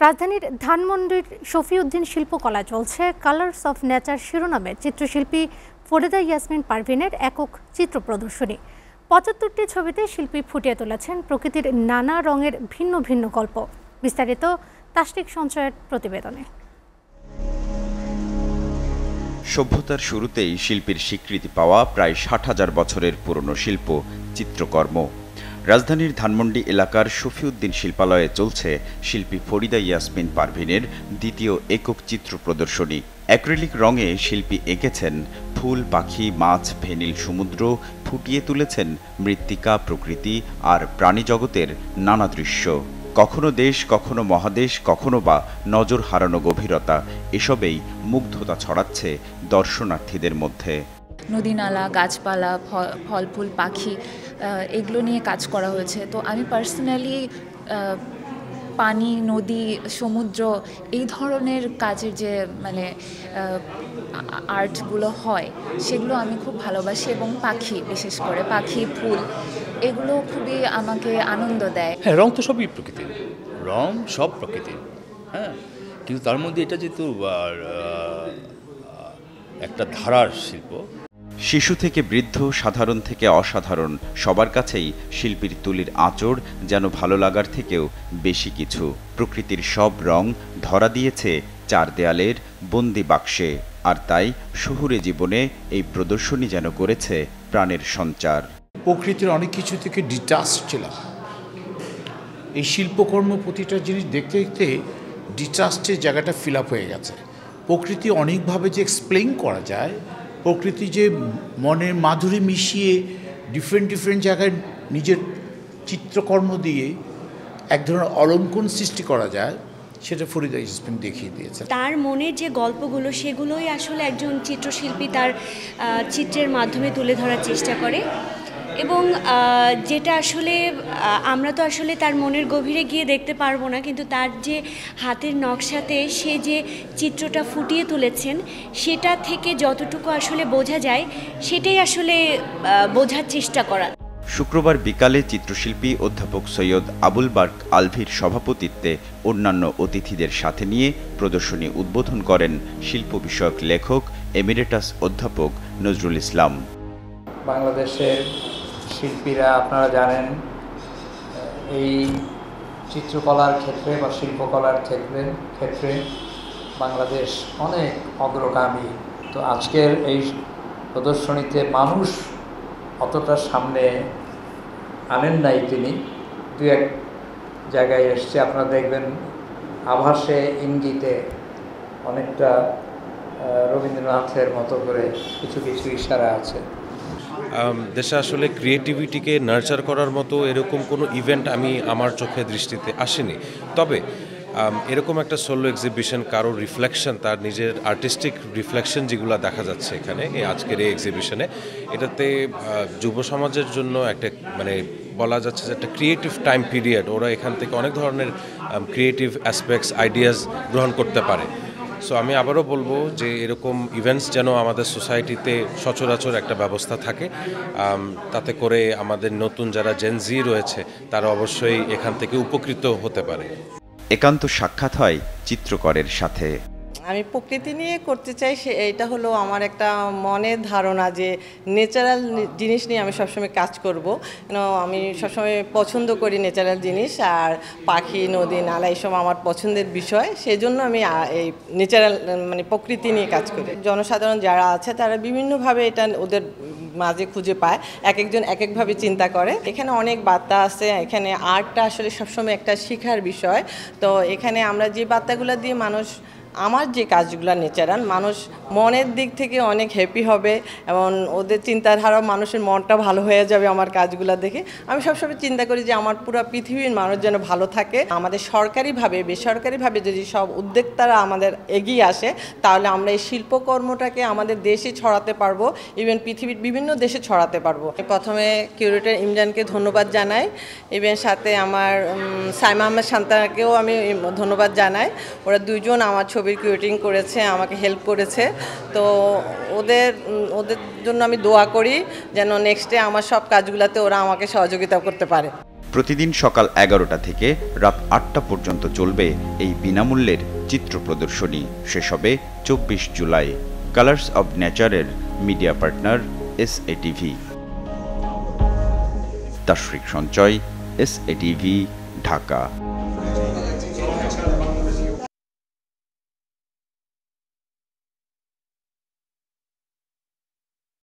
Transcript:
রাজধানীর ধানমন্ডির শফিউদ্দিন শিল্পকলা চলছে কালার্স অফ নেচার শিরোনামে চিত্রশিল্পী ফরিদা ইয়াসমিন পারভিনের একক চিত্র প্রদর্শনী। ৭৫টি ছবিতে শিল্পী ফুটিয়ে তুলেছেন প্রকৃতির নানা রঙের ভিন্ন ভিন্ন গল্প। বিস্তারিত তাসনিক সঞ্চয়ের প্রতিবেদনে। সভ্যতার শুরুতেই শিল্পীর স্বীকৃতি পাওয়া প্রায় ৬০,০০০ বছরের পুরনো শিল্প চিত্রকর্ম। রাজধানীর ধানমন্ডি এলাকার শফিউদ্দিন শিল্পালয়ে চলছে শিল্পী ফরিদা ইয়াসমিন পারভিনের দ্বিতীয় একক চিত্র প্রদর্শনী। অ্যাক্রিলিক রঙে শিল্পী এঁকেছেন ফুল, পাখি, মাছ, ফেনিল, সমুদ্র, ফুটিয়ে তুলেছেন মৃত্তিকা, প্রকৃতি আর প্রাণী জগতের নানা দৃশ্য। কখনো দেশ, কখনো মহাদেশ, কখনো বা নজর হারানো গভীরতা, এসবেই মুগ্ধতা ছড়াচ্ছে দর্শনার্থীদের মধ্যে। নদী নালা, গাছপালা, ফল ফুল, পাখি, এগুলো নিয়ে কাজ করা হয়েছে। তো আমি পার্সোনালি পানি, নদী, সমুদ্র এই ধরনের কাজের যে আর্টগুলো হয় সেগুলো আমি খুব ভালোবাসি, এবং পাখি, বিশেষ করে পাখি, ফুল, এগুলো খুবই আমাকে আনন্দ দেয়। হ্যাঁ, রং তো সবই প্রকৃতি, রং সব প্রকৃতি, হ্যাঁ, কিন্তু তার মধ্যে এটা যেহেতু একটা ধারার শিল্প। শিশু থেকে বৃদ্ধ, সাধারণ থেকে অসাধারণ, সবার কাছেই শিল্পীর তুলির আঁচড় যেন ভালো লাগার থেকেও বেশি কিছু। প্রকৃতির সব রং ধরা দিয়েছে চার দেয়ালের বন্দি বাক্সে, আর তাই শহুরে জীবনে এই প্রদর্শনী যেন করেছে প্রাণের সঞ্চার। প্রকৃতির অনেক কিছু থেকে ডিটাচ ছিলাম। এই শিল্পকর্ম প্রতিটা জিনিস দেখতে দেখতে ডিটাচের জায়গাটা ফিল আপ হয়ে গেছে। প্রকৃতি অনেকভাবে যে এক্সপ্লেইন করা যায়, প্রকৃতি যে মনের মাধুরী মিশিয়ে ডিফারেন্ট জায়গায় নিজের চিত্রকর্ম দিয়ে এক ধরনের অলঙ্কন সৃষ্টি করা যায়, সেটা ফরিদা ইয়াসমিন দেখিয়ে দিয়েছে। তার মনের যে গল্পগুলো, সেগুলোই আসলে একজন চিত্রশিল্পী তার চিত্রের মাধ্যমে তুলে ধরার চেষ্টা করে। এবং যেটা আসলে আমরা তো আসলে তার মনের গভীরে গিয়ে দেখতে পারবো না, কিন্তু তার যে হাতের নকশাতে সে যে চিত্রটা ফুটিয়ে তুলেছেন, সেটা থেকে যতটুকু আসলে বোঝা যায় সেটাই আসলে বোঝার চেষ্টা করা। শুক্রবার বিকালে চিত্রশিল্পী অধ্যাপক সৈয়দ আবুল বার্ক আলভির সভাপতিত্বে অন্যান্য অতিথিদের সাথে নিয়ে প্রদর্শনী উদ্বোধন করেন শিল্প বিষয়ক লেখক এমিরেটাস অধ্যাপক নজরুল ইসলাম। বাংলাদেশের শিল্পীরা, আপনারা জানেন, এই চিত্রকলার ক্ষেত্রে বা শিল্পকলার ক্ষেত্রে বাংলাদেশ অনেক অগ্রগামী। তো আজকের এই প্রদর্শনীতে মানুষ অতটা সামনে আনেন নাই তিনি, দু এক জায়গায় এসছে। আপনারা দেখবেন আভাসে, ইঙ্গিতে অনেকটা রবীন্দ্রনাথের মতো করে কিছু কিছু ইশারা আছে। দেশে আসলে ক্রিয়েটিভিটিকে নার্চার করার মতো এরকম কোনো ইভেন্ট আমার চোখে দৃষ্টিতে আসেনি। তবে এরকম একটা সোলো এক্সিবিশন, কারোর রিফ্লেকশন, তার নিজের আর্টিস্টিক রিফ্লেকশন যেগুলো দেখা যাচ্ছে এখানে এই আজকের এই এক্সিবিশনে, এটাতে যুব সমাজের জন্য একটা বলা যাচ্ছে যে একটা ক্রিয়েটিভ টাইম পিরিয়ড। ওরা এখান থেকে অনেক ধরনের ক্রিয়েটিভ অ্যাসপেক্টস, আইডিয়াস গ্রহণ করতে পারে। সো আমি আবারও বলবো যে এরকম ইভেন্টস যেন আমাদের সোসাইটিতে সচরাচর একটা ব্যবস্থা থাকে, তাতে করে আমাদের নতুন যারা জেনজি রয়েছে তারা অবশ্যই এখান থেকে উপকৃত হতে পারে। একান্ত সাক্ষাৎ হয় চিত্রকরের সাথে। আমি প্রকৃতি নিয়ে করতে চাই, এটা হলো আমার একটা মনের ধারণা যে ন্যাচারাল জিনিস নিয়ে আমি সবসময় কাজ করব। আমি সবসময় পছন্দ করি ন্যাচারাল জিনিস, আর পাখি, নদী, নালা এইসব আমার পছন্দের বিষয়। সেই জন্য আমি এই ন্যাচারাল প্রকৃতি নিয়ে কাজ করি। জনসাধারণ যারা আছে তারা বিভিন্নভাবে এটা ওদের মাঝে খুঁজে পায়, এক একজন এক একভাবে চিন্তা করে। এখানে অনেক বার্তা আছে। এখানে আর্টটা আসলে সবসময় একটা শেখার বিষয়। তো এখানে আমরা যে বার্তাগুলো দিয়ে আমার যে কাজগুলো ন্যাচারাল, মানুষ মনের দিক থেকে অনেক হ্যাপি হবে এবং ওদের চিন্তাধারা, মানুষের মনটা ভালো হয়ে যাবে আমার কাজগুলো দেখে। আমি সবসময় চিন্তা করি যে আমার পুরো পৃথিবীর মানুষ যেন ভালো থাকে। আমাদের সরকারিভাবে, বেসরকারিভাবে যদি সব উদ্যোক্তারা আমাদের এগিয়ে আসে, তাহলে আমরা এই শিল্পকর্মটাকে আমাদের দেশে ছড়াতে পারবো, ইভেন পৃথিবীর বিভিন্ন দেশে ছড়াতে পারবো। প্রথমে কিউরেটর ইমরানকে ধন্যবাদ জানাই, ইভেন সাথে আমার সাইমা আহমেদ শান্তাকেও আমি ধন্যবাদ জানাই। ওরা দুইজন আমার ছবির কিউরেটিং করেছে, আমাকে হেল্প করেছে। তো ওদের জন্য আমি দোয়া করি যেন নেক্সটে আমার সব কাজগুলোতে ওরা আমাকে সহযোগিতা করতে পারে। প্রতিদিন সকাল 11টা থেকে রাত 8টা পর্যন্ত চলবে এই বিনামূল্যের চিত্র প্রদর্শনী। শেষ হবে 24 জুলাই। কালার্স অব নেচারের মিডিয়া পার্টনার SATV। তাশরিক সঞ্চয়, SATV, ঢাকা।